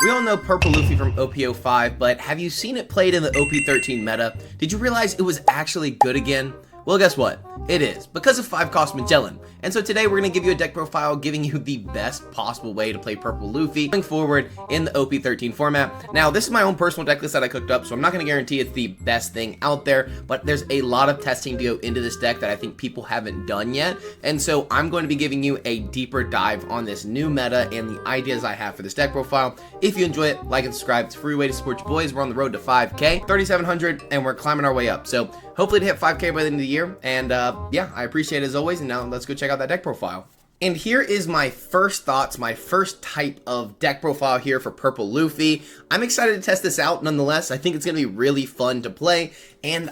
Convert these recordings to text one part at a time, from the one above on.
We all know Purple Luffy from OP05, but have you seen it played in the OP13 meta? Did you realize it was actually good again? Well, guess what? It is, because of 5-cost Magellan. And so today we're going to give you a deck profile giving you the best possible way to play Purple Luffy going forward in the OP13 format. Now, this is my own personal deck list that I cooked up, so I'm not going to guarantee it's the best thing out there, but there's a lot of testing to go into this deck that I think people haven't done yet. And so I'm going to be giving you a deeper dive on this new meta and the ideas I have for this deck profile. If you enjoy it, like and subscribe. It's a free way to support your boys. We're on the road to 5K, 3,700, and we're climbing our way up. So hopefully to hit 5K by the end of the year. And yeah, I appreciate it as always. And now let's go check out that deck profile. And here is my first thoughts, my first type of deck profile here for Purple Luffy. I'm excited to test this out nonetheless. I think it's going to be really fun to play. And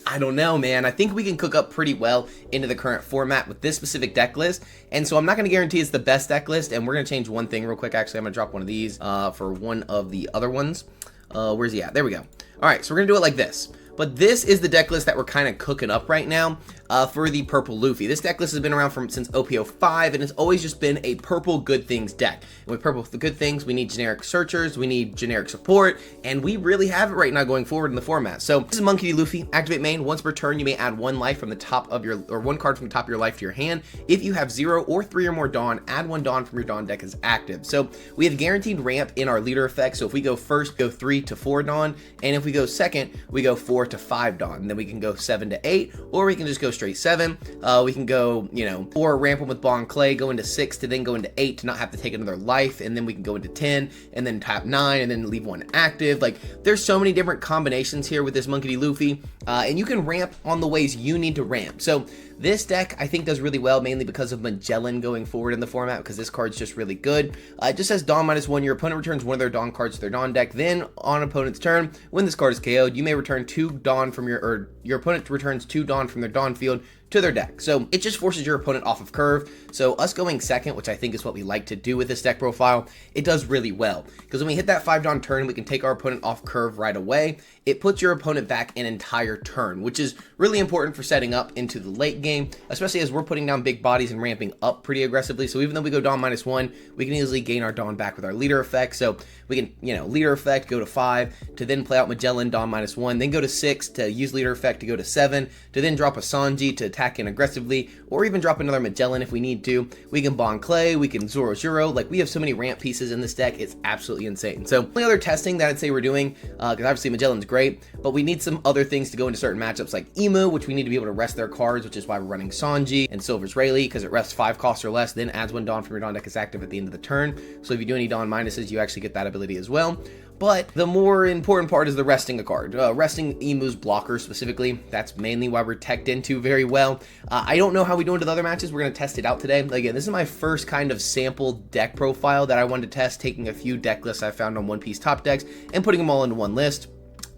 I don't know, man. I think we can cook up pretty well into the current format with this specific deck list. And so I'm not going to guarantee it's the best deck list. And we're going to change one thing real quick. Actually, I'm going to drop one of these for one of the other ones. Where's he at? There we go. All right, so we're going to do it like this. But this is the deck list that we're kind of cooking up right now for the Purple Luffy. This deck list has been around since OP05, and it's always just been a purple good things deck. And with purple good things, we need generic searchers, we need generic support, and we really have it right now going forward in the format. So this is Monkey D. Luffy. Activate main. Once per turn, you may add one life from the top of your, or one card from the top of your life to your hand. If you have 0 or 3 or more Dawn, add one Dawn from your Dawn deck as active. So we have guaranteed ramp in our leader effect. So if we go first, go 3 to 4 Dawn, and if we go second, we go 4 to 5 Dawn. And then we can go 7 to 8, or we can just go straight 7. We can go, 4 ramp them with Bond Clay, go into 6 to then go into 8 to not have to take another life, and then we can go into 10 and then tap 9 and then leave one active. Like, there's so many different combinations here with this Monkey D. Luffy, and you can ramp on the ways you need to ramp. So this deck, I think, does really well, mainly because of Magellan going forward in the format, because this card's just really good. It just says Dawn -1. Your opponent returns one of their Dawn cards to their Dawn deck. Then, on opponent's turn, when this card is KO'd, you may return 2 Dawn from your opponent returns 2 Dawn from their Dawn field to their deck. So it just forces your opponent off of curve. So us going second, which I think is what we like to do with this deck profile, it does really well. Because when we hit that 5 Dawn turn, we can take our opponent off curve right away. It puts your opponent back an entire turn, which is really important for setting up into the late game, especially as we're putting down big bodies and ramping up pretty aggressively. So even though we go Dawn -1, we can easily gain our Dawn back with our leader effect. So we can, leader effect, go to 5, to then play out Magellan, Dawn -1, then go to 6, to use leader effect to go to 7, to then drop a Sanji to attack in aggressively, or even drop another Magellan if we need to. We can Bond Clay, we can Zoro Zero. Like, we have so many ramp pieces in this deck, it's absolutely insane. So the only other testing that I'd say we're doing, because obviously Magellan's great, but we need some other things to go into certain matchups like Emu, which we need to be able to rest their cards, which is why we're running Sanji and Silver's Rayleigh, because it rests 5 costs or less, then adds 1 Dawn from your Dawn deck as active at the end of the turn. So if you do any Dawn minuses, you actually get that ability as well. But the more important part is the resting a card. Resting Emu's blocker specifically. That's mainly why we're teched into very well. I don't know how we do into the other matches. We're going to test it out today. Again, this is my first kind of sample deck profile that I wanted to test, taking a few deck lists I found on One Piece top decks and putting them all into one list.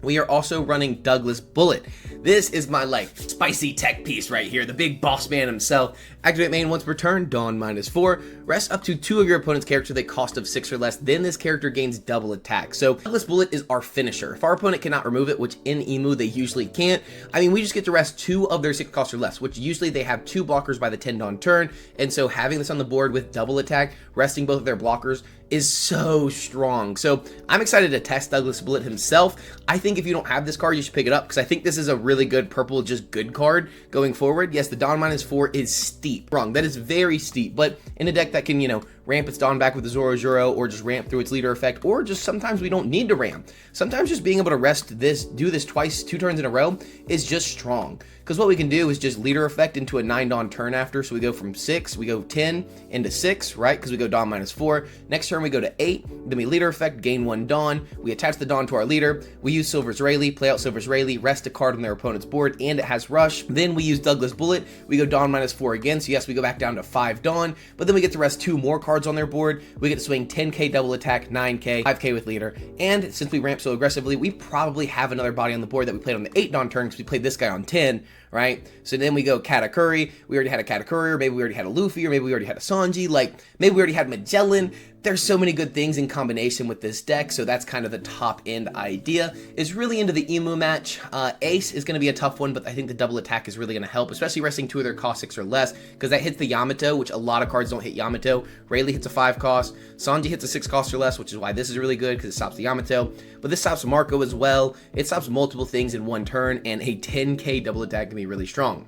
We are also running Douglas Bullet. This is my, spicy tech piece right here, the big boss man himself. Activate main once per turn, Dawn -4. Rest up to 2 of your opponent's characters at a cost of 6 or less, then this character gains double attack. So Douglas Bullet is our finisher. If our opponent cannot remove it, which in Emu they usually can't, we just get to rest 2 of their 6 costs or less, which usually they have 2 blockers by the 10 Dawn turn. And so having this on the board with double attack, resting both of their blockers, is so strong. So I'm excited to test Douglas Bullet himself. I think if you don't have this card, you should pick it up, because I think this is a really good purple, just good card going forward. Yes, the Dawn -4 is steep. Wrong, that is very steep, but in a deck that can, ramp its Dawn back with the Zoro Zero, or just ramp through its leader effect, or just sometimes we don't need to ramp. Sometimes just being able to rest this, do this twice, 2 turns in a row, is just strong. Because what we can do is just leader effect into a 9 Dawn turn after. So we go from 6, we go 10 into 6, right? Because we go Dawn -4. Next turn we go to 8, then we leader effect, gain 1 Dawn. We attach the Dawn to our leader. We use Silver's Rayleigh, play out Silver's Rayleigh, rest a card on their opponent's board, and it has rush. Then we use Douglas Bullet. We go Dawn -4 again. So yes, we go back down to 5 Dawn, but then we get to rest 2 more cards on their board. We get to swing 10k double attack, 9k, 5k with leader. And since we ramp so aggressively, we probably have another body on the board that we played on the 8 Dawn turn, because we played this guy on 10, right? So then we go Katakuri. We already had a Katakuri, or maybe we already had a Luffy, or maybe we already had a Sanji. Like, maybe we already had Magellan. There's so many good things in combination with this deck, so that's kind of the top end idea. Is really into the Emu match. Ace is going to be a tough one, but I think the double attack is really going to help, especially resting 2 of their cost 6 or less, because that hits the Yamato, which a lot of cards don't hit Yamato. Rayleigh hits a 5 cost. Sanji hits a 6 cost or less, which is why this is really good, because it stops the Yamato. But this stops Marco as well. It stops multiple things in one turn, and a 10k double attack can be really strong.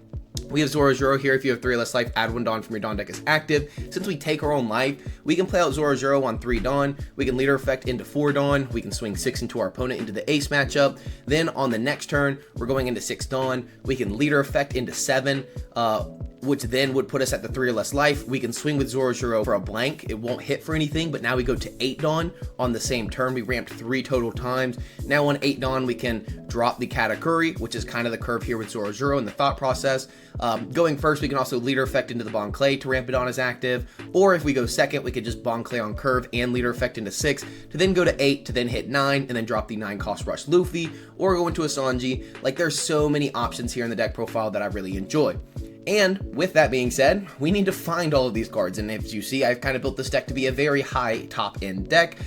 We have Zoro here. If you have 3 or less life, add 1 Dawn from your Dawn deck as active. Since we take our own life, we can play out Zoro on 3 Dawn. We can leader effect into 4 Dawn. We can swing 6 into our opponent into the Ace matchup. Then on the next turn, we're going into 6 Dawn. We can leader effect into 7, which then would put us at the 3 or less life. We can swing with Zoro for a blank. It won't hit for anything, but now we go to 8 Dawn on the same turn. We ramped 3 total times. Now on 8 Dawn, we can drop the Katakuri, which is kind of the curve here with Zoro in the thought process. Going first, we can also leader effect into the Bon Clay to ramp it on as active, or if we go second, we could just Bon Clay on curve and leader effect into 6 to then go to 8 to then hit 9 and then drop the 9 cost rush Luffy, or go into a Sanji. Like, there's so many options here in the deck profile that I really enjoy. And with that being said, we need to find all of these cards, and as you see, I've kind of built this deck to be a very high top end deck,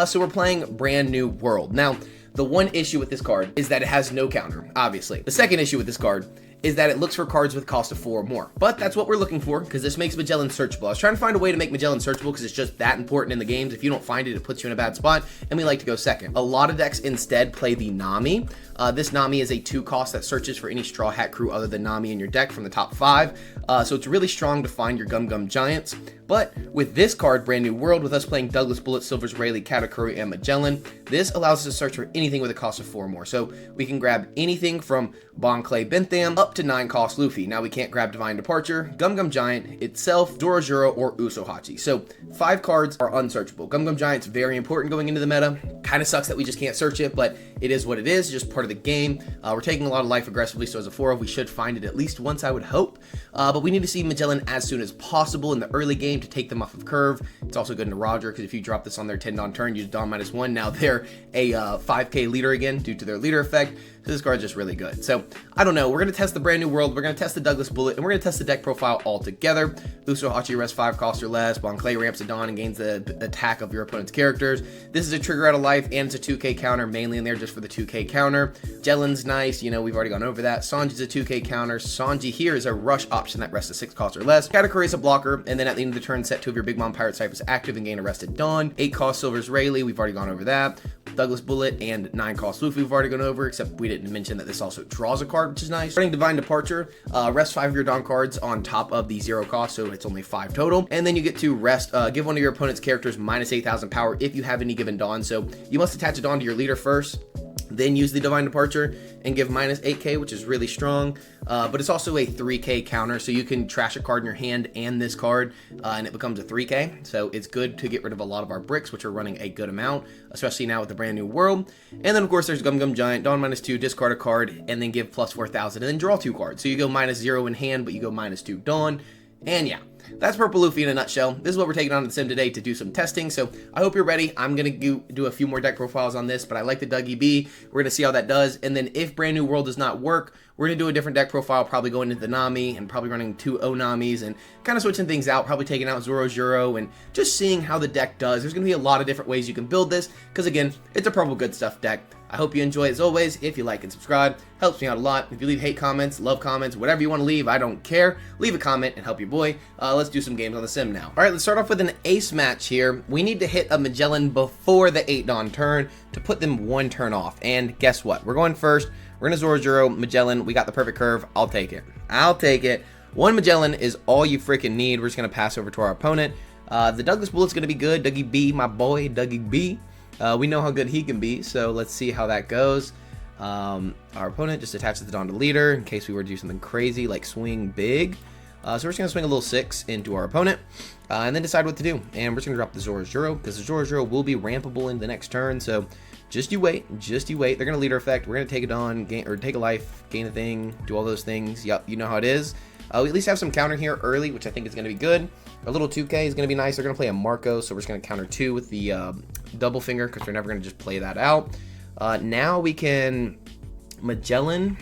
so we're playing Brand New World. Now, the one issue with this card is that it has no counter, obviously. The second issue with this card is that it looks for cards with cost of 4 or more. But that's what we're looking for, because this makes Magellan searchable. I was trying to find a way to make Magellan searchable because it's just that important in the games. If you don't find it, it puts you in a bad spot, and we like to go second. A lot of decks instead play the Nami. This Nami is a 2 cost that searches for any Straw Hat crew other than Nami in your deck from the top 5. So it's really strong to find your Gum Gum Giants. But with this card, Brand New World, with us playing Douglas Bullet, Silvers, Rayleigh, Katakuri, and Magellan, this allows us to search for anything with a cost of 4 or more. So we can grab anything from Bon Clay Bentham up to 9 cost Luffy. Now we can't grab Divine Departure, Gum Gum Giant itself, Zoro, or Usohachi. So 5 cards are unsearchable. Gum Gum Giant's very important going into the meta. Kind of sucks that we just can't search it, but it is what it is, just part of the game. We're taking a lot of life aggressively, so as a 4-of, we should find it at least once, I would hope. But we need to see Magellan as soon as possible in the early game to take them off of curve. It's also good into Roger, because if you drop this on their 10 Dawn turn, use Dawn -1, now they're a 5k leader again due to their leader effect. So this card's just really good. So I don't know, we're going to test the Brand New World, we're going to test the Douglas Bullet, and we're going to test the deck profile all together. Usohachi rests 5 cost or less, Bon Clay ramps a Dawn and gains the attack of your opponent's characters. This is a trigger out of life, and it's a 2k counter, mainly in there just for the 2k counter. Magellan's nice, you know, we've already gone over that. Sanji's a 2k counter. Sanji here is a rush option that rests a 6 cost or less. Katakuri is a blocker, and then at the end of the turn, set 2 of your Big Mom Pirate Cyphers active and gain a rested Dawn. 8 cost Silvers Rayleigh, we've already gone over that. Douglas Bullet and 9 cost Luffy, we've already gone over, except we didn't mention that this also draws a card, which is nice. Running Divine Departure, rest 5 of your Dawn cards on top of the 0 cost, so it's only 5 total. And then you get to rest, give one of your opponent's characters minus 8,000 power if you have any given Dawn. So you must attach a Dawn to your leader first, then use the Divine Departure and give minus 8k, which is really strong. But it's also a 3k counter, so you can trash a card in your hand and this card, and it becomes a 3k. So it's good to get rid of a lot of our bricks, which are running a good amount, especially now with the Brand New World. And then of course there's Gum Gum Giant, Dawn -2, discard a card, and then give plus 4,000, and then draw 2 cards. So you go -0 in hand, but you go -2 Dawn. And yeah, that's Purple Luffy in a nutshell. This is what we're taking on the sim today to do some testing, so I hope you're ready. I'm going to do a few more deck profiles on this, but I like the Dougie B. We're going to see how that does, and then if Brand New World does not work, we're going to do a different deck profile, probably going into the Nami, and probably running 2 Onamis, and kind of switching things out, probably taking out Zoro, and just seeing how the deck does. There's going to be a lot of different ways you can build this, because again, it's a Purple Good Stuff deck. I hope you enjoy it as always. If you like and subscribe, helps me out a lot. If you leave hate comments, love comments, whatever you want to leave, I don't care. Leave a comment and help your boy. Let's do some games on the sim now. All right, let's start off with an ace match here. We need to hit a Magellan before the 8 Dawn turn to put them 1 turn off. And guess what? We're going first. We're going to Zoro, Magellan. We got the perfect curve. I'll take it. I'll take it. 1 Magellan is all you freaking need. We're just going to pass over to our opponent. The Douglas Bullet's going to be good. Dougie B, my boy, Dougie B. We know how good he can be, so let's see how that goes. Our opponent just attaches the Dawn to leader in case we were to do something crazy like swing big. So we're just going to swing a little 6 into our opponent and then decide what to do. And we're just going to drop the Zoro because the Zoro will be rampable in the next turn. So just you wait, just you wait. They're going to leader effect. We're going to take a Dawn, take a life, gain a thing, do all those things. Yep, you know how it is. We at least have some counter here early, which I think is going to be good. A little 2k is going to be nice. They're going to play a Marco, so we're just going to counter 2 with the double finger because we're never going to just play that out. Now we can Magellan.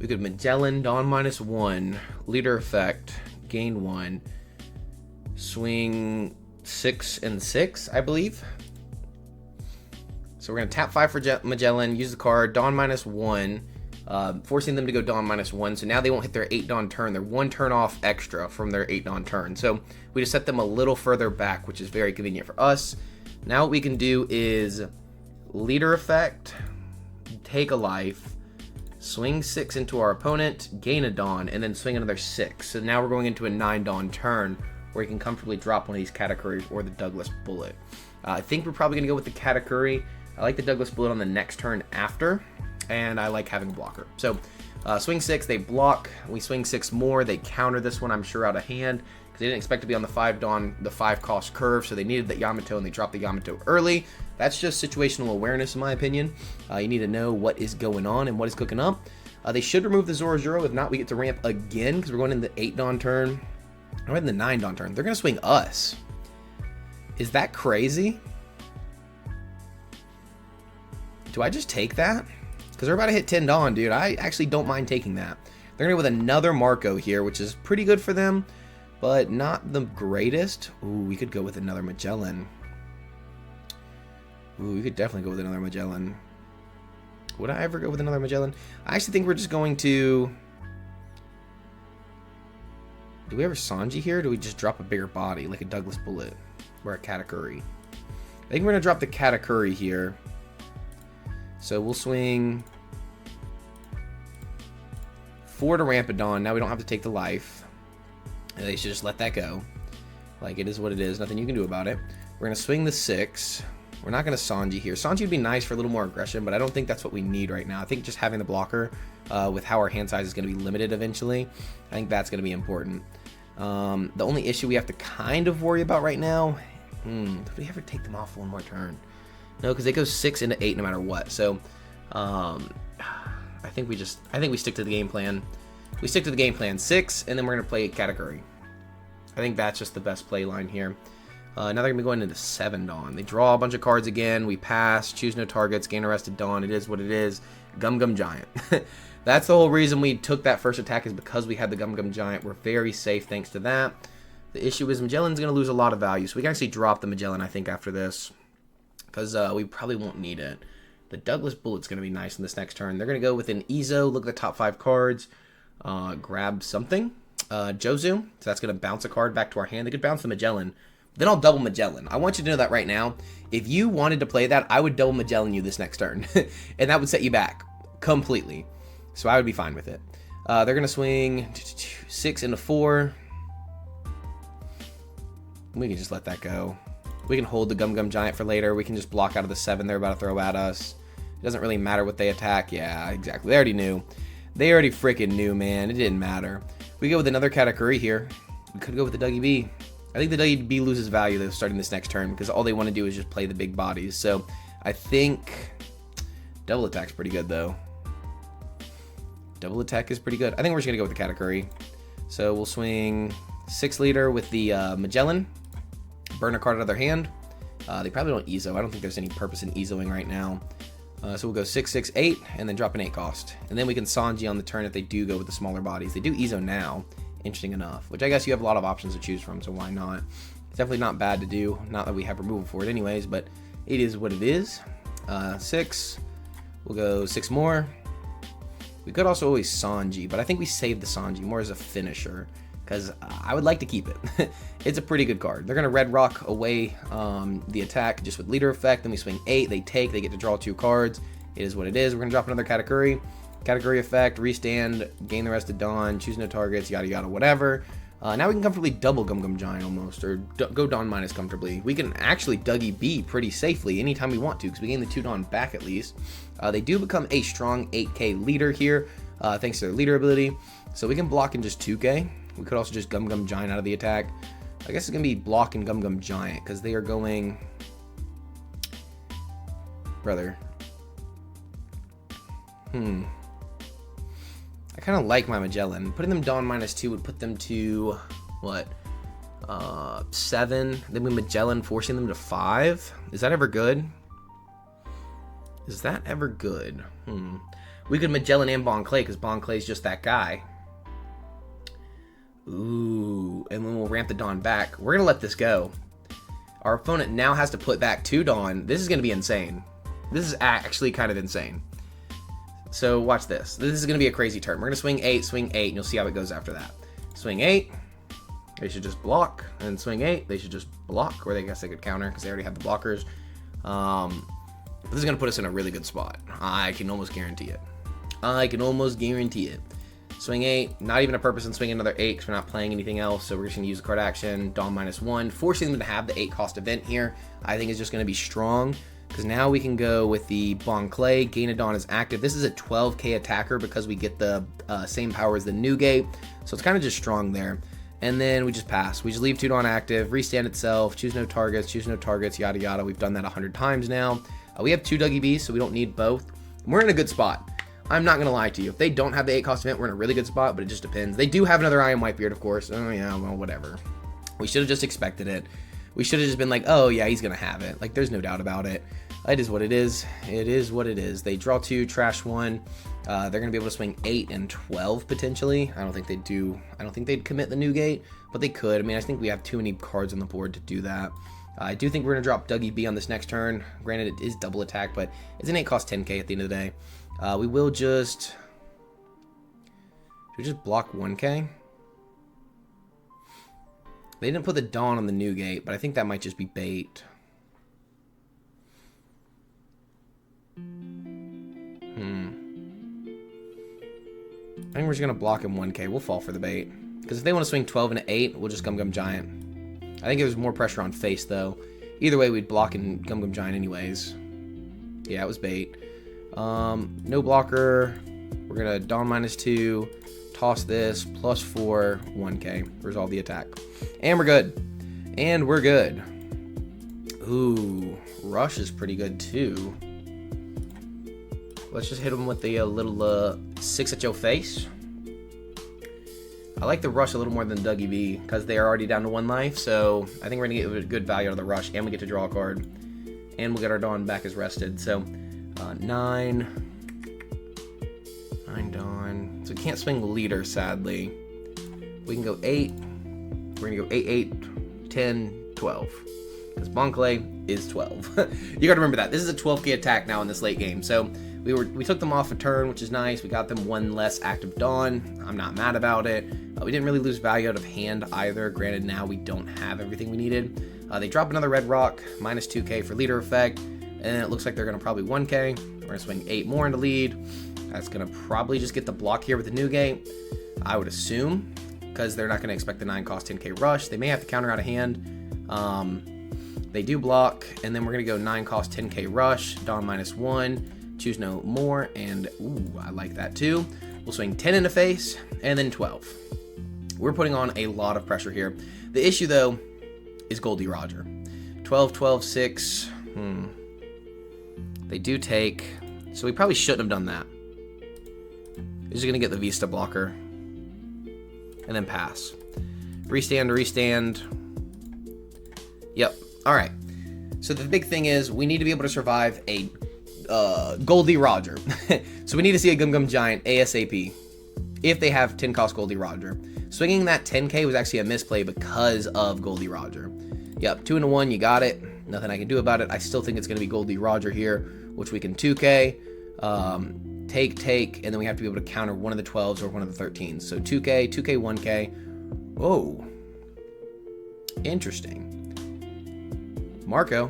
We could Magellan, Dawn -1, leader effect, gain 1, swing 6 and 6, I believe. So we're going to tap 5 for Magellan, use the card, Dawn -1, forcing them to go Dawn -1. So now they won't hit their 8 Dawn turn. They're 1 turn off extra from their 8 Dawn turn. So we just set them a little further back, which is very convenient for us. Now what we can do is leader effect, take a life, swing 6 into our opponent, gain a Dawn, and then swing another 6. So now we're going into a 9 Dawn turn where you can comfortably drop one of these Katakuri or the Douglas Bullet. I think we're probably going to go with the Katakuri. I like the Douglas Bullet on the next turn after, and I like having a blocker. So swing 6, they block. We swing 6 more. They counter this one, I'm sure, out of hand because they didn't expect to be on the 5 Dawn, the 5 cost curve, so they needed the Yamato, and they dropped the Yamato early. That's just situational awareness, in my opinion. You need to know what is going on and what is cooking up. They should remove the Zoro. If not, we get to ramp again because we're going in the 8 Dawn turn. We're in the 9 Dawn turn. They're going to swing us. Is that crazy? Do I just take that? Because they're about to hit 10 Dawn, dude. I actually don't mind taking that. They're going to go with another Marco here, which is pretty good for them, but not the greatest. Ooh, we could go with another Magellan. Ooh, we could definitely go with another Magellan. Would I ever go with another Magellan? I actually think we're just going to... Do we ever Sanji here? Or do we just drop a bigger body, like a Douglas Bullet or a Katakuri? I think we're going to drop the Katakuri here. So we'll swing 4 to Rampadon. Now we don't have to take the life. And they should just let that go. Like, it is what it is. Nothing you can do about it. We're going to swing the 6. We're not going to Sanji here. Sanji would be nice for a little more aggression, but I don't think that's what we need right now. I think just having the blocker with how our hand size is going to be limited eventually, I think that's going to be important. The only issue we have to kind of worry about right now, did we ever take them off one more turn? No, because they go 6 into 8 no matter what. So I think we stick to the game plan. We stick to the game plan 6, and then we're going to play Katakuri. I think that's just the best play line here. Now they're going to be going into 7 Dawn. They draw a bunch of cards again. We pass, choose no targets, gain arrested Dawn. It is what it is. Gum Gum Giant. That's the whole reason we took that first attack, is because we had the Gum Gum Giant. We're very safe thanks to that. The issue is Magellan's going to lose a lot of value, so we can actually drop the Magellan, I think, after this, because we probably won't need it. The Douglas Bullet's going to be nice in this next turn. They're going to go with an Izo, look at the top 5 cards, grab something. Jozu, so that's going to bounce a card back to our hand. They could bounce the Magellan. Then I'll double Magellan. I want you to know that right now. If you wanted to play that, I would double Magellan you this next turn. And that would set you back completely. So I would be fine with it. They're going to swing 6 into 4. We can just let that go. We can hold the Gum Gum Giant for later. We can just block out of the 7 they're about to throw at us. It doesn't really matter what they attack. Yeah, exactly. They already knew. They already freaking knew, man. It didn't matter. We go with another Katakuri here. We could go with the Dougie B. I think the Dougie B loses value though starting this next turn because all they want to do is just play the big bodies. So I think double attack's pretty good though. Double attack is pretty good. I think we're just going to go with the Katakuri. So we'll swing 6 leader with the Magellan. Burn a card out of their hand. They probably don't Izo. I don't think there's any purpose in Izoing right now. So we'll go 6, 6, 8, and then drop an 8 cost. And then we can Sanji on the turn if they do go with the smaller bodies. They do Izo now, interesting enough, which I guess you have a lot of options to choose from, so why not? It's definitely not bad to do. Not that we have removal for it anyways, but it is what it is. 6. We'll go 6 more. We could also always Sanji, but I think we save the Sanji more as a finisher, because I would like to keep it. It's a pretty good card. They're going to Red Rock away the attack just with leader effect. Then we swing 8. They take. They get to draw 2 cards. It is what it is. We're going to drop another Katakuri. Katakuri effect, restand, gain the rest of Dawn, choose no targets, yada yada, whatever. Now we can comfortably double Gum Gum Giant almost, or go Dawn minus comfortably. We can actually Dougie B pretty safely anytime we want to, because we gain the 2 Dawn back at least. They do become a strong 8k leader here, thanks to their leader ability. So we can block in just 2k. We could also just Gum Gum Giant out of the attack. I guess it's going to be block and Gum Gum Giant, because they are going... Brother. I kind of like my Magellan. Putting them Dawn minus 2 would put them to, what, 7. Then we Magellan forcing them to 5. Is that ever good? Is that ever good? We're We could Magellan and Bon Clay because Bon Clay's just that guy. Ooh, and then we'll ramp the Dawn back. We're going to let this go. Our opponent now has to put back 2 Dawn. This is going to be insane. This is actually kind of insane. So watch this. This is going to be a crazy turn. We're going to swing 8, and you'll see how it goes after that. Swing 8. They should just block. And swing 8. They should just block. Or I guess they could counter because they already have the blockers. This is going to put us in a really good spot. I can almost guarantee it. I can almost guarantee it. Swing 8, not even a purpose in swinging another 8 because we're not playing anything else, so we're just going to use the card action, Dawn -1. Forcing them to have the 8 cost event here, I think is just going to be strong, because now we can go with the Bon Clay, Gain a Dawn is active. This is a 12k attacker because we get the same power as the Newgate, so it's kind of just strong there. And then we just pass. We just leave 2 Dawn active, restand itself, choose no targets, yada yada. We've done that 100 times now. We have 2 Dougie Bs, so we don't need both. We're in a good spot. I'm not going to lie to you. If they don't have the 8 cost event, we're in a really good spot, but it just depends. They do have another Iron Whitebeard, of course. Oh, yeah, well, whatever. We should have just expected it. We should have just been like, oh, yeah, he's going to have it. Like, there's no doubt about it. It is what it is. It is what it is. They draw 2, trash 1. They're going to be able to swing 8 and 12, potentially. I don't think they'd do... I don't think they'd commit the Newgate, but they could. I mean, I think we have too many cards on the board to do that. I do think we're going to drop Dougie B on this next turn. Granted, it is double attack, but it's an 8 cost 10k at the end of the day. We will just... Should we just block 1k? They didn't put the Dawn on the Newgate, but I think that might just be bait. I think we're just going to block him 1k. We'll fall for the bait. Because if they want to swing 12 and 8, we'll just Gum Gum Giant. I think there's more pressure on face, though. Either way, we'd block and Gum Gum Giant anyways. Yeah, it was bait. No blocker. We're going to Dawn -2. Toss this. +4. 1k. Resolve the attack. And we're good. And we're good. Ooh. Rush is pretty good, too. Let's just hit him with the little 6 at your face. I like the Rush a little more than Dougie B because they are already down to 1 life, so I think we're going to get a good value out of the Rush, and we get to draw a card. And we'll get our Dawn back as rested. So, 9 Dawn. So we can't swing leader, sadly. We can go 8. We're going to go 8, 8, 10, 12. Because Bon Clay is 12. You got to remember that. This is a 12k attack now in this late game, so... We took them off a turn, which is nice. We got them 1 less active Dawn. I'm not mad about it. We didn't really lose value out of hand either. Granted, now we don't have everything we needed. They drop another red rock, -2k for leader effect, and it looks like they're going to probably 1k. We're going to swing 8 more into lead. That's going to probably just get the block here with the Newgate, I would assume, because they're not going to expect the 9 cost 10k rush. They may have to counter out of hand. They do block, and then we're going to go 9 cost 10k rush, Dawn -1. Choose no more, and ooh, I like that too. We'll swing 10 into face, and then 12. We're putting on a lot of pressure here. The issue, though, is Goldie Roger. 12, 12, 6. They do take, so we probably shouldn't have done that. We're just going to get the Vista blocker, and then pass. Restand. Yep. All right. So the big thing is we need to be able to survive a Goldie Roger. So we need to see a Gum Gum Giant ASAP if they have 10 cost Goldie Roger. Swinging that 10k was actually a misplay because of Goldie Roger. Yep, 2 into 1, you got it. Nothing I can do about it. I still think it's going to be Goldie Roger here, which we can 2k, take, and then we have to be able to counter one of the 12s or one of the 13s. So 2k, 1k. Whoa. Interesting. Marco.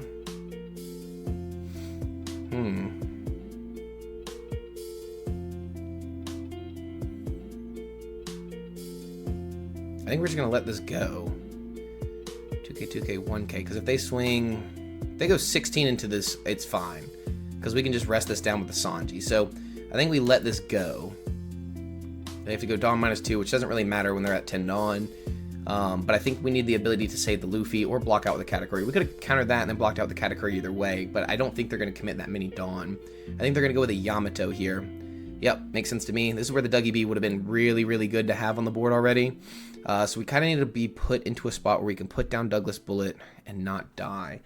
I think we're just going to let this go. 2k, 1k, because if they go 16 into this, it's fine. Because we can just rest this down with the Sanji. So I think we let this go. They have to go Dawn -2, which doesn't really matter when they're at 10 Dawn. But I think we need the ability to save the Luffy or block out with the category. We could have countered that and then blocked out the category either way, but I don't think they're going to commit that many Dawn. I think they're going to go with a Yamato here. Yep, makes sense to me. This is where the Dougie B would have been really, really good to have on the board already. So we kind of need to be put into a spot where we can put down Douglas Bullet and not die.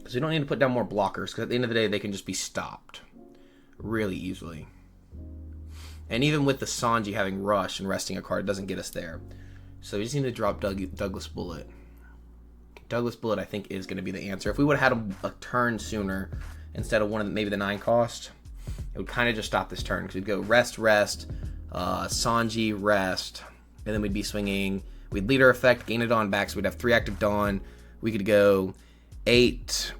Because we don't need to put down more blockers, because at the end of the day, they can just be stopped really easily. And even with the Sanji having Rush and resting a card, it doesn't get us there. So we just need to drop Douglas Bullet. Douglas Bullet, I think, is going to be the answer. If we would have had a turn sooner instead of one of maybe the 9 cost, it would kind of just stop this turn. Because we'd go rest, Sanji, rest, and then we'd be swinging. We'd leader effect, gain a Dawn back, so we'd have 3 active Dawn. We could go 8,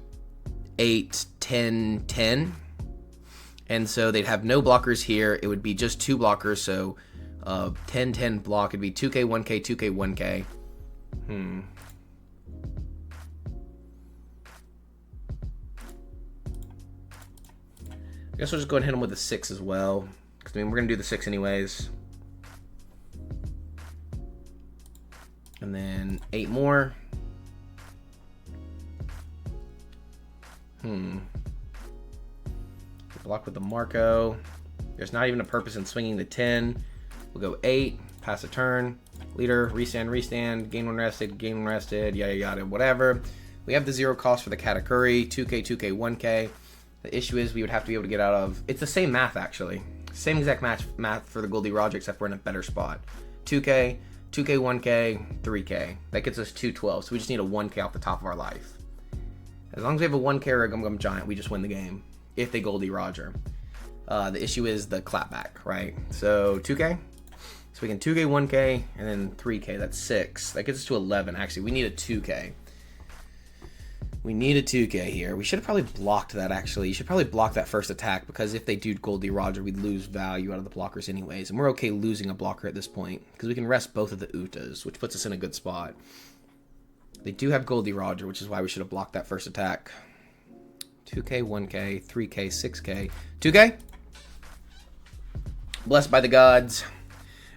8, 10, 10. And so they'd have no blockers here. It would be just 2 blockers, so 10, 10 block. It'd be 2k, 1k, 2k, 1k. I guess we'll just go ahead and hit him with a 6 as well. Because, I mean, we're going to do the 6 anyways. And then 8 more. Block with the Marco. There's not even a purpose in swinging the 10. We'll go 8, pass a turn. Leader, restand, gain 1 rested, yada yada, whatever. We have the 0 cost for the Katakuri, 2k, 2k, 1k. The issue is we would have to be able to get out of... It's the same math, actually. Same exact math for the Goldie Roger, except we're in a better spot. 2k, 2k, 1k, 3k. That gets us 212, so we just need a 1k off the top of our life. As long as we have a 1k or a Gum Gum Giant, we just win the game. If they Goldie Roger. The issue is the clapback, right? So 2k. So we can 2k, 1k, and then 3k. That's 6. That gets us to 11. Actually, we need a 2k. We need a 2k here. We should have probably blocked that, actually. You should probably block that first attack, because if they do Goldie Roger, we'd lose value out of the blockers anyways. And we're okay losing a blocker at this point, because we can rest both of the Utas, which puts us in a good spot. They do have Goldie Roger, which is why we should have blocked that first attack. 2k, 1k, 3k, 6k, 2k? Blessed by the gods.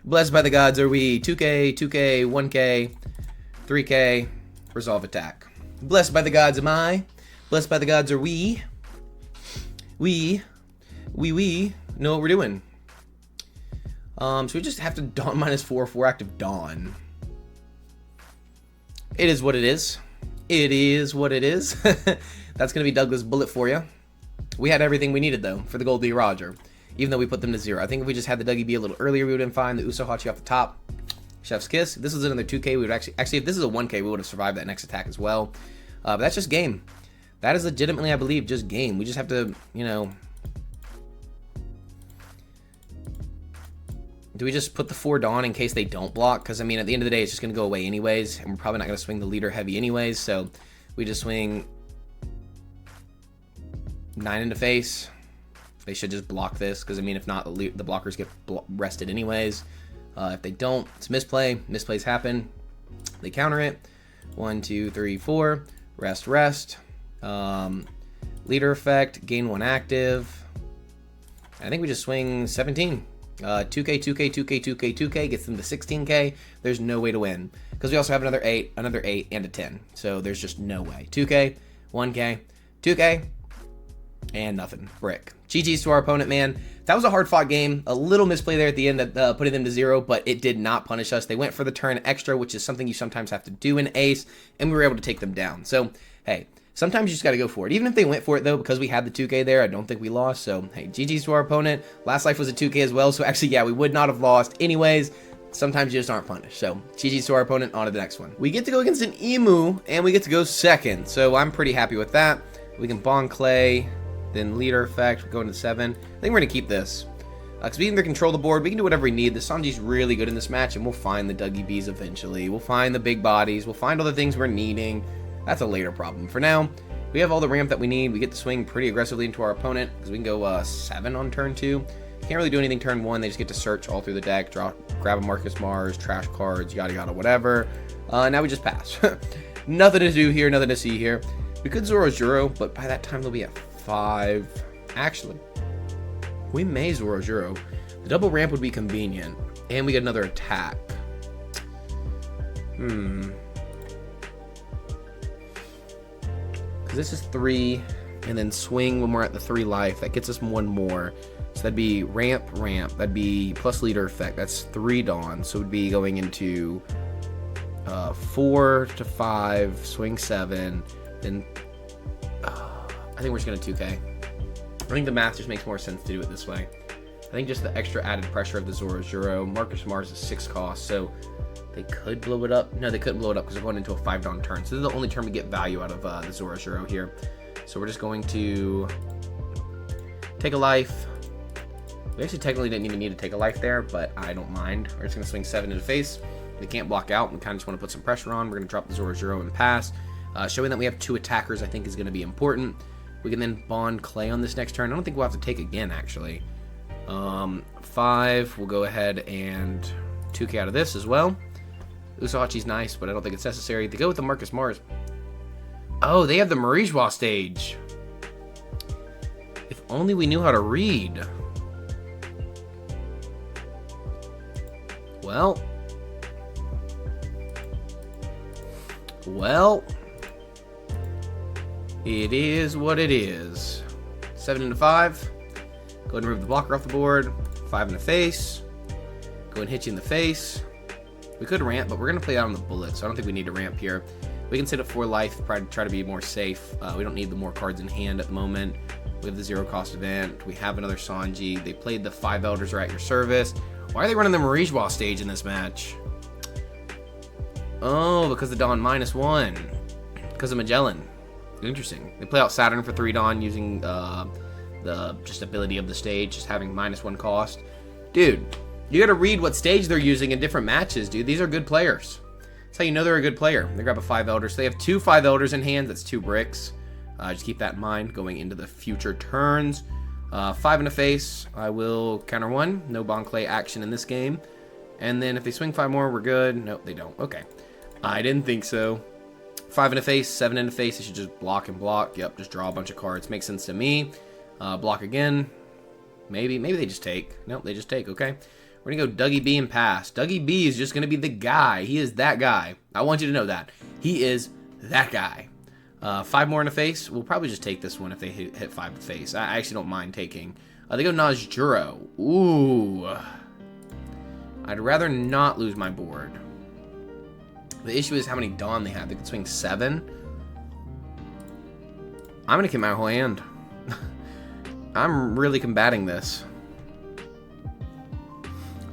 Blessed by the gods are we. 2k, 2k, 1k, 3k, resolve attack. Blessed by the gods am I. Blessed by the gods are we. We know what we're doing. So we just have to Dawn -4, 4 active Dawn. It is what it is. It is what it is. That's going to be Douglas Bullet for you. We had everything we needed, though, for the Goldie Roger, even though we put them to 0. I think if we just had the Dougie B a little earlier, we would have been fine. The Usohachi off the top. Chef's Kiss. If this was another 2k, we would actually, if this is a 1k, we would have survived that next attack as well. But that's just game. That is legitimately, I believe, just game. We just have to, you know... Do we just put the 4 Dawn in case they don't block? Because, I mean, at the end of the day, it's just going to go away anyways. And we're probably not going to swing the leader heavy anyways. So, we just swing 9 into face. They should just block this. Because, I mean, if not, the blockers get rested anyways. If they don't, it's misplay. Misplays happen. They counter it. 1, 2, 3, 4. Rest. Leader effect. Gain 1 active. I think we just swing 17. 2k gets them to 16k. There's no way to win because we also have another 8, and a 10. So there's just no way. 2k, 1k, 2k, and nothing. Brick. GG's to our opponent, man. That was a hard-fought game. A little misplay there at the end, putting them to 0, but it did not punish us. They went for the turn extra, which is something you sometimes have to do in Ace, and we were able to take them down. So, hey, sometimes you just got to go for it. Even if they went for it, though, because we had the 2k there, I don't think we lost. So, hey, GG's to our opponent. Last life was a 2k as well. So, actually, yeah, we would not have lost anyways. Sometimes you just aren't punished. So, GG's to our opponent. On to the next one. We get to go against an Emu, and we get to go second. So, I'm pretty happy with that. We can Bond Clay, then Leader Effect, go into 7. I think we're going to keep this. Because we can either control the board, we can do whatever we need. The Sanji's really good in this match, and we'll find the Dougie Bs eventually. We'll find the big bodies. We'll find all the things we're needing. That's a later problem. For now, we have all the ramp that we need. We get to swing pretty aggressively into our opponent because we can go 7 on turn 2. Can't really do anything turn 1. They just get to search all through the deck, grab a Marcus Mars, trash cards, yada yada, whatever. Now we just pass. Nothing to do here, nothing to see here. We could Zoro, but by that time they'll be at 5. Actually, we may Zoro. The double ramp would be convenient, and we get another attack. Because this is 3, and then swing when we're at the 3 life. That gets us 1 more. So that'd be ramp. That'd be plus leader effect. That's 3 Dawn. So it'd be going into 4 to 5, swing 7, then I think we're just going to 2K. I think the math just makes more sense to do it this way. I think just the extra added pressure of the Zoro. Marcus Mars is 6 cost, so they could blow it up. No, they couldn't blow it up because they're going into a 5-Don turn. So this is the only turn we get value out of the Zoro here. So we're just going to take a life. We actually technically didn't even need to take a life there, but I don't mind. We're just going to swing 7 into face. They can't block out. We kind of just want to put some pressure on. We're going to drop the Zoro and pass. Showing that we have 2 attackers, I think, is going to be important. We can then bond Clay on this next turn. I don't think we'll have to take again, actually. 5, we'll go ahead and 2K out of this as well. Usahachi's nice, but I don't think it's necessary. They go with the Marcus Mars. Oh, they have the Marijois stage. If only we knew how to read. Well, it is what it is. 7 into 5. Go ahead and remove the blocker off the board. 5 in the face. Go and hit you in the face. We could ramp, but we're going to play out on the bullet, so I don't think we need to ramp here. We can sit at 4 life, try to be more safe. We don't need the more cards in hand at the moment. We have the 0 cost event. We have another Sanji. They played the 5 Elders are at your service. Why are they running the Marijois stage in this match? Oh, because the Dawn -1. Because of Magellan. Interesting. They play out Saturn for 3 Dawn using the just ability of the stage, just having -1 cost. Dude, you gotta read what stage they're using in different matches, dude. These are good players. That's how you know they're a good player. They grab a 5 Elders. So they have 2 5 Elders in hand. That's 2 bricks. Just keep that in mind going into the future turns. 5 in the face. I will counter 1. No Bon Clay action in this game. And then if they swing 5 more, we're good. Nope, they don't. Okay. I didn't think so. 5 in the face, 7 in the face. They should just block and block. Yep, just draw a bunch of cards. Makes sense to me. Block again. Maybe they just take. Nope, they just take. Okay. We're going to go Dougie B and pass. Dougie B is just going to be the guy. He is that guy. I want you to know that. He is that guy. 5 more in the face. We'll probably just take this one if they hit 5 in the face. I actually don't mind taking. They go Najjuro. Ooh. I'd rather not lose my board. The issue is how many Dawn they have. They can swing 7. I'm going to keep my whole hand. I'm really combating this.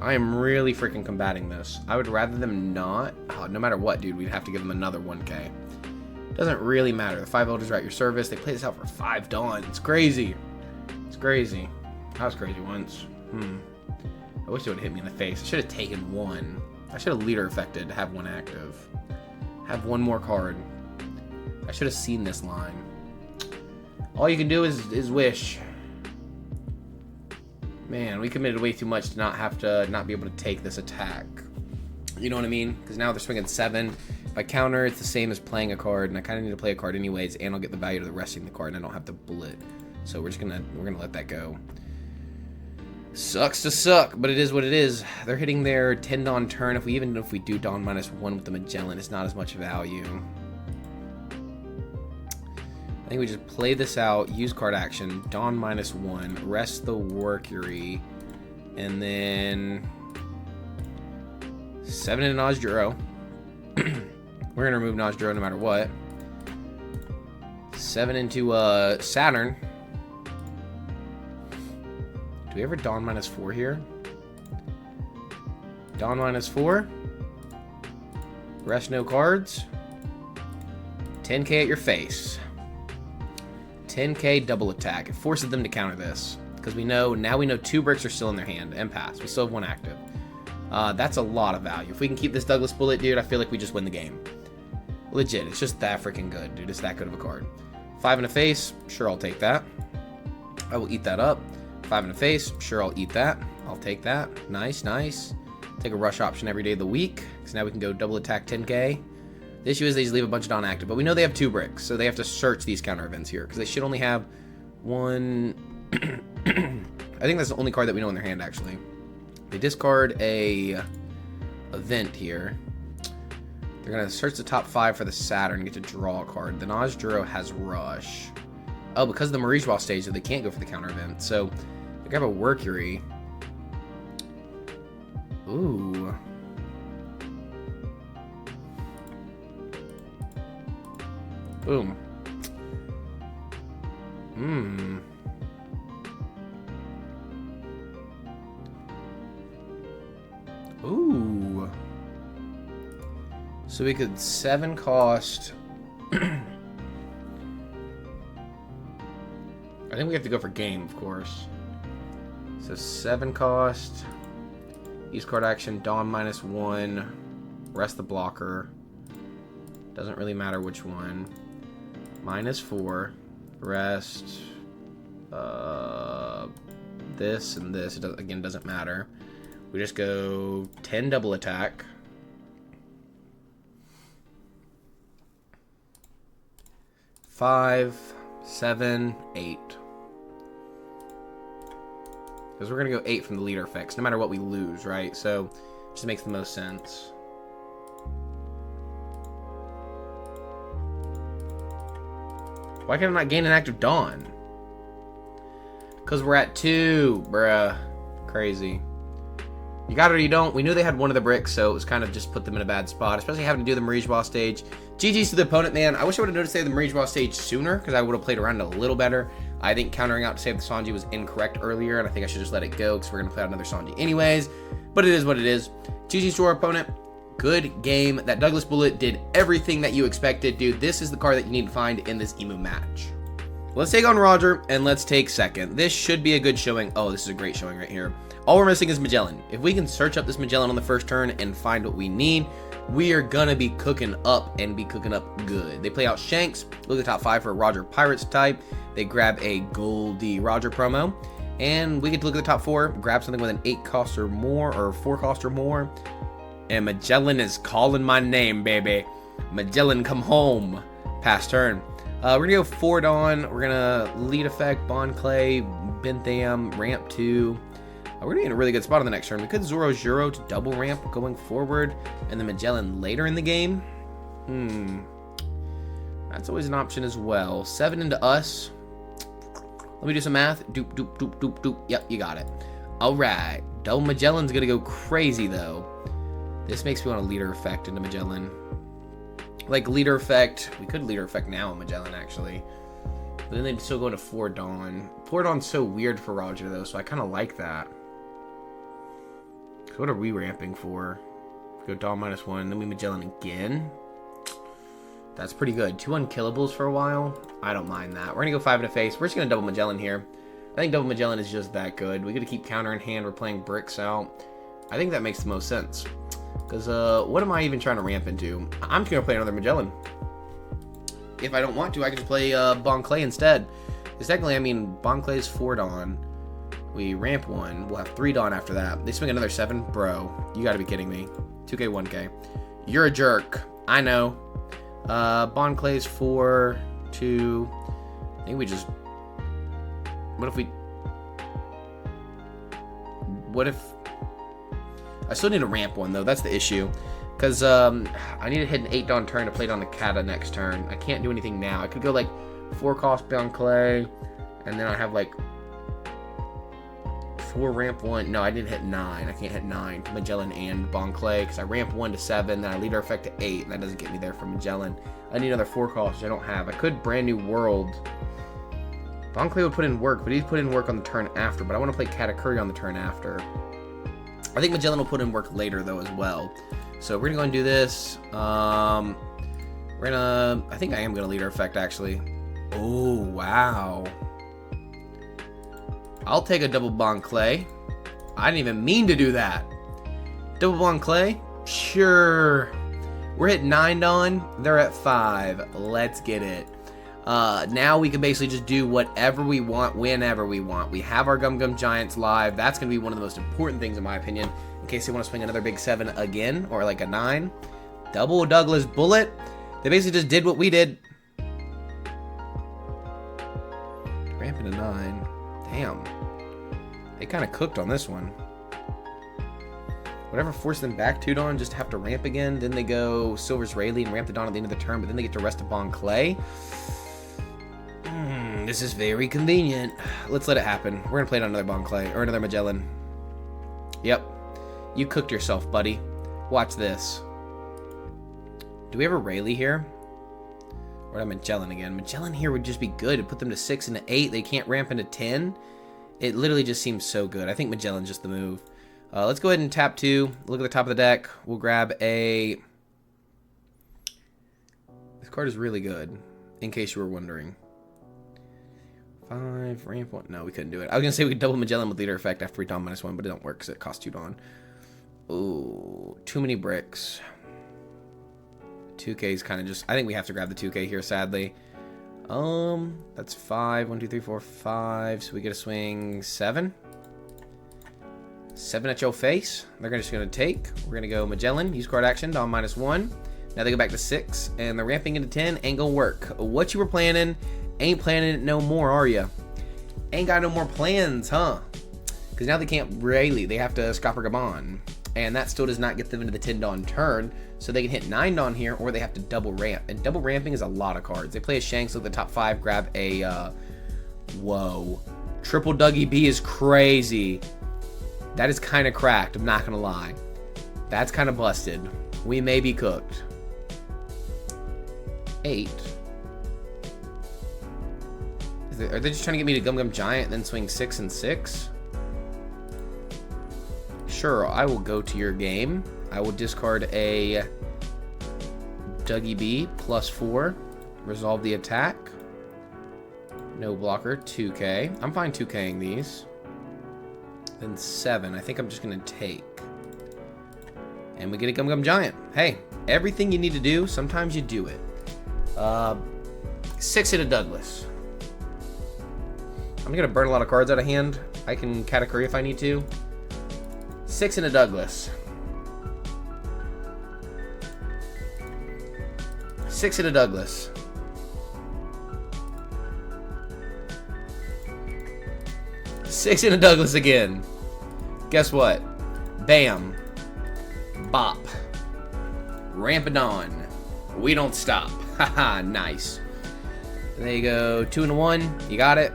I am really freaking combating this. I would rather them not. Oh, no matter what, dude, we'd have to give them another 1K. Doesn't really matter. The 5 Elders are at your service. They play this out for 5 Dawn. It's crazy. It's crazy. I was crazy once. I wish it would have hit me in the face. I should have taken 1. I should have leader affected to have 1 active. Have 1 more card. I should have seen this line. All you can do is wish. Man, we committed way too much to not be able to take this attack. You know what I mean? Because now they're swinging 7. If I counter, it's the same as playing a card, and I kind of need to play a card anyways, and I'll get the value to the resting the card, and I don't have to bullet. So we're gonna let that go. Sucks to suck, but it is what it is. They're hitting their 10 Dawn turn. Even if we do Dawn -1 with the Magellan, it's not as much value. I think we just play this out, use card action, Dawn -1, rest the Mercury, and then 7 into Najjuro. We're going to remove Najjuro no matter what. 7 into Saturn. Do we ever Dawn -4 here? Dawn -4. Rest no cards. 10K at your face. 10K double attack. It forces them to counter this. Because now we know 2 bricks are still in their hand and pass. We still have 1 active. That's a lot of value. If we can keep this Douglas Bullet, dude, I feel like we just win the game. Legit, it's just that freaking good, dude. It's that good of a card. 5 in the face, sure, I'll take that. I will eat that up. 5 in the face, sure, I'll eat that. I'll take that. Nice, nice. Take a rush option every day of the week. Because now we can go double attack 10K. The issue is they just leave a bunch of Dawn active, but we know they have 2 bricks, so they have to search these counter events here, because they should only have 1... I think that's the only card that we know in their hand, actually. They discard a event here. They're going to search the top 5 for the Saturn and get to draw a card. The Najjuro has Rush. Oh, because of the Marijois stage, so they can't go for the counter event. So, they grab a Mercury. Ooh. Boom. Ooh. So we could 7 cost. I think we have to go for game, of course. So 7 cost. Use card action. Dawn -1. Rest the blocker. Doesn't really matter which one. -4. Rest. This and this. It again doesn't matter. We just go 10 double attack. 5, 7, 8. Because we're going to go 8 from the leader effects, no matter what we lose, right? So, it just makes the most sense. Why can I not gain an active Dawn? Because we're at 2, bruh. Crazy. You got it or you don't. We knew they had one of the bricks, so it was kind of just put them in a bad spot, especially having to do the Marie's Boss stage. GG's to the opponent, man. I wish I would have noticed they had the Marie's Boss stage sooner, because I would have played around a little better. I think countering out to save the Sanji was incorrect earlier, and I think I should just let it go, because we're going to play out another Sanji anyways. But it is what it is. GG's to our opponent. Good game. That Douglas Bullet did everything that you expected, dude. This is the card that you need to find in this Emu match. Let's take on Roger, and let's take second. This should be a good showing. Oh, this is a great showing right here. All we're missing is Magellan. If we can search up this Magellan on the first turn and find what we need, we are gonna be cooking up and be cooking up good. They play out Shanks, look at the top 5 for a Roger Pirates type. They grab a Goldie Roger promo, and we get to look at the top 4, grab something with an 8 cost or more, or 4 cost or more, and Magellan is calling my name, baby. Magellan, come home. Pass turn. We're gonna go 4 Dawn. We're gonna lead effect, Bond Clay, Bentham, ramp 2. We're gonna be in a really good spot on the next turn. We could Zoro Juro to double ramp going forward, and then Magellan later in the game. That's always an option as well. 7 into us. Let me do some math. Doop, doop, doop, doop, doop. Yep, you got it. All right. Double Magellan's gonna go crazy though. This makes me want a leader effect into Magellan. Like leader effect. We could leader effect now in Magellan actually. But then they'd still go into 4 Dawn. 4 Dawn's so weird for Roger though, so I kind of like that. So what are we ramping for? Go Dawn -1, then we Magellan again. That's pretty good. 2 unkillables for a while. I don't mind that. We're gonna go 5 in a face. We're just gonna double Magellan here. I think double Magellan is just that good. We gotta keep counter in hand. We're playing bricks out. I think that makes the most sense. Because what am I even trying to ramp into? I'm just gonna play another Magellan. If I don't want to, I can just play Bon Clay instead. Because technically, I mean, Bon Clay's 4 Dawn. We ramp 1. We'll have 3 Dawn after that. They swing another 7? Bro, you gotta be kidding me. 2K, 1K. You're a jerk. I know. Bon Clay's 4, 2. I think we just... What if... I still need to ramp 1, though. That's the issue. Because I need to hit an 8 Dawn turn to play Dawn Nakata next turn. I can't do anything now. I could go, like, 4 cost Bon Clay, and then I have, like... 4 ramp 1. No, I didn't hit 9. I can't hit 9 to Magellan and Bon Clay because I ramp 1 to 7, then I leader effect to 8, and that doesn't get me there for Magellan. I need another 4 cost, which I don't have. I could Brand New World. Bon Clay would put in work, but he'd put in work on the turn after, but I want to play Katakuri on the turn after. I think Magellan will put in work later, though, as well. So we're going to go and do this. I think I am going to leader effect, actually. Oh, wow. I'll take a double Bon Clay. I didn't even mean to do that. Double Bon Clay? Sure. We're at 9 Dawn. They're at 5. Let's get it. Now we can basically just do whatever we want, whenever we want. We have our Gum Gum Giants live. That's going to be one of the most important things, in my opinion, in case they want to swing another big 7 again, or like a 9. Double Douglas Bullet. They basically just did what we did. Ramping to 9. Damn. They kind of cooked on this one. Whatever forced them back 2 Dawn, just have to ramp again. Then they go Silver's Rayleigh and ramp the Dawn at the end of the turn, but then they get to rest a Bon Clay. This is very convenient. Let's let it happen. We're going to play another Bon Clay, or another Magellan. Yep. You cooked yourself, buddy. Watch this. Do we have a Rayleigh here? Or Or Magellan again. Magellan here would just be good. It'd put them to 6 and to 8. They can't ramp into 10. It literally just seems so good. I think Magellan's just the move. Let's go ahead and tap 2. Look at the top of the deck. We'll grab a... This card is really good, in case you were wondering. 5, ramp 1. No, we couldn't do it. I was going to say we could double Magellan with leader effect after we Dawn -1, but it don't work because it costs 2 Dawn. Ooh, too many bricks. 2K is kind of just... I think we have to grab the 2K here, sadly. That's 5. 1, 2, 3, 4, 5. So we get a swing 7. 7 at your face. They're just going to take. We're going to go Magellan. Use card action. Dawn -1. Now they go back to 6. And they're ramping into 10. Ain't going to work. What you were planning, ain't planning it no more, are ya? Ain't got no more plans, huh? Because now they can't really. They have to Scopper Gabon. And that still does not get them into the 10 Dawn turn. So they can hit 9 Dawn here, or they have to double ramp. And double ramping is a lot of cards. They play a Shanks, look at the top 5, grab a... whoa. Triple Dougie B is crazy. That is kind of cracked, I'm not going to lie. That's kind of busted. We may be cooked. 8. Are they just trying to get me to Gum Gum Giant and then swing 6 and 6? Sure, I will go to your game. I will discard a Dougie B +4. Resolve the attack. No blocker. 2K. I'm fine 2King these. Then 7. I think I'm just going to take. And we get a Gum Gum Giant. Hey, everything you need to do, sometimes you do it. 6 at a Douglas. I'm going to burn a lot of cards out of hand. I can Katakuri if I need to. 6 in a Douglas. 6 in a Douglas. 6 in a Douglas again. Guess what? Bam. Bop. Ramping on. We don't stop. Haha, nice. There you go. 2 and a 1. You got it.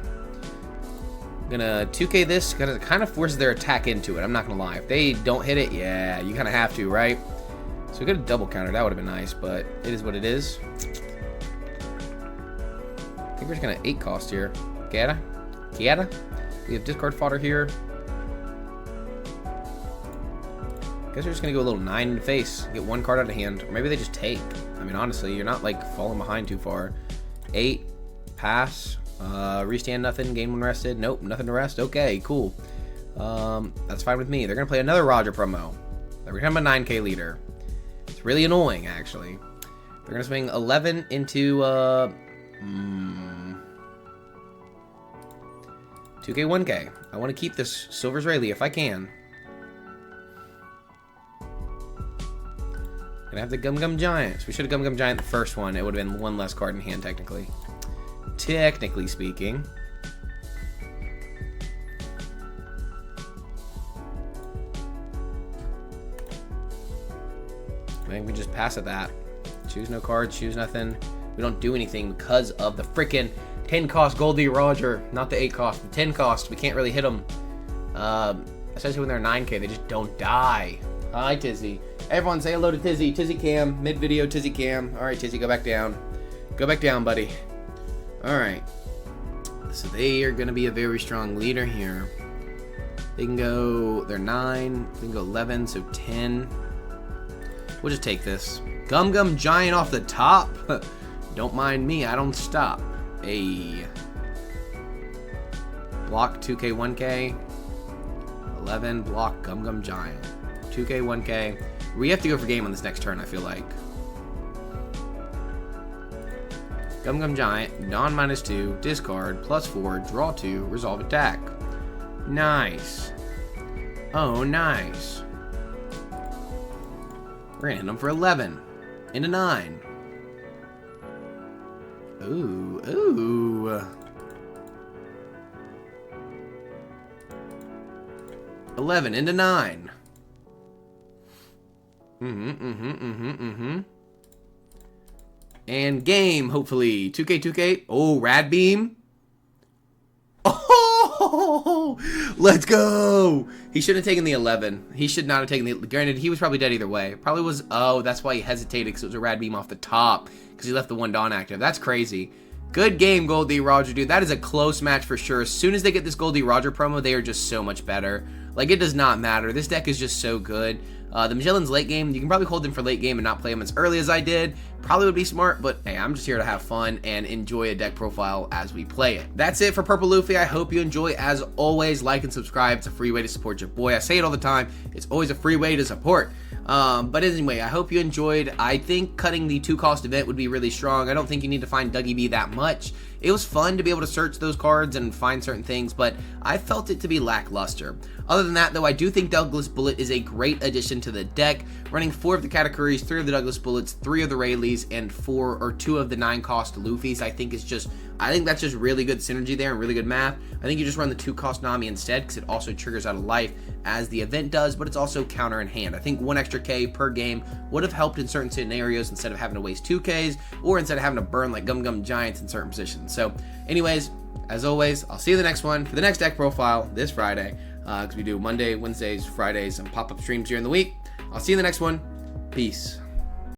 Gonna 2K this, because it kind of forces their attack into it. I'm not gonna lie. If they don't hit it, yeah, you kind of have to, right? So we got a double counter. That would have been nice, but it is what it is. I think we're just gonna 8 cost here. Kiata? Kiata? We have discard fodder here. Guess we're just gonna go a little 9 in the face. Get 1 card out of hand. Or maybe they just take. I mean, honestly, you're not like falling behind too far. 8. Pass. Restand nothing, game when rested. Nope, nothing to rest. Okay, cool. That's fine with me. They're gonna play another Roger promo. They're gonna have a 9K leader. It's really annoying, actually. They're gonna swing 11 into 2K 1K. I want to keep this Silver's Rayleigh if I can. Gonna have the Gum Gum Giants. We should have Gum Gum Giant the first one. It would have been 1 less card in hand, technically. Technically speaking. I think we just pass at that. Choose no cards, choose nothing. We don't do anything because of the freaking 10 cost Goldie Roger. Not the 8 cost, the 10 cost. We can't really hit them. Especially when they're 9K, they just don't die. Hi, Tizzy. Everyone say hello to Tizzy. Tizzy Cam, mid-video Tizzy Cam. Alright, Tizzy, go back down. Go back down, buddy. Alright. So they are going to be a very strong leader here. They can go, they're 9. They can go 11, so 10. We'll just take this. Gum Gum Giant off the top. Don't mind me, I don't stop. A block 2K 1K. 11 block Gum Gum Giant. 2K 1K. We have to go for game on this next turn, I feel like. Gum Gum Giant, Dawn -2, discard, +4, draw 2, resolve attack. Nice. Oh, nice. We're gonna hit them for 11. Into 9. Ooh, ooh. 11 into 9. And game, hopefully. 2K, 2K. Oh, Rad Beam. Oh, Let's go! He shouldn't have taken the 11. He should not have taken the... Granted, he was probably dead either way. Probably was... Oh, that's why he hesitated, because it was a rad beam off the top. Because he left the 1 Dawn active. That's crazy. Good game, Goldie Roger, dude. That is a close match for sure. As soon as they get this Goldie Roger promo, they are just so much better. Like, it does not matter. This deck is just so good. The Magellan's late game, you can probably hold them for late game and not play them as early as I did. Probably would be smart, but hey, I'm just here to have fun and enjoy a deck profile as we play it. That's it for Purple Luffy. I hope you enjoy. As always, like and subscribe. It's a free way to support your boy. I say it all the time. It's always a free way to support. But anyway, I hope you enjoyed. I think cutting the 2-cost event would be really strong. I don't think you need to find Dougie B that much. It was fun to be able to search those cards and find certain things, but I felt it to be lackluster. Other than that, though, I do think Douglas Bullet is a great addition to the deck. Running 4 of the categories, 3 of the Douglas Bullets, 3 of the Rayleighs, and 2 of the 9-cost Luffys, I think that's just really good synergy there and really good math. I think you just run the 2-cost Nami instead, because it also triggers out of life as the event does, but it's also counter in hand. I think 1 extra K per game would have helped in certain scenarios instead of having to waste 2 Ks, or instead of having to burn like Gum Gum Giants in certain positions. So anyways, as always, I'll see you in the next one for the next deck profile this Friday, because we do Monday, Wednesdays, Fridays, and pop-up streams during the week. I'll see you in the next one. Peace.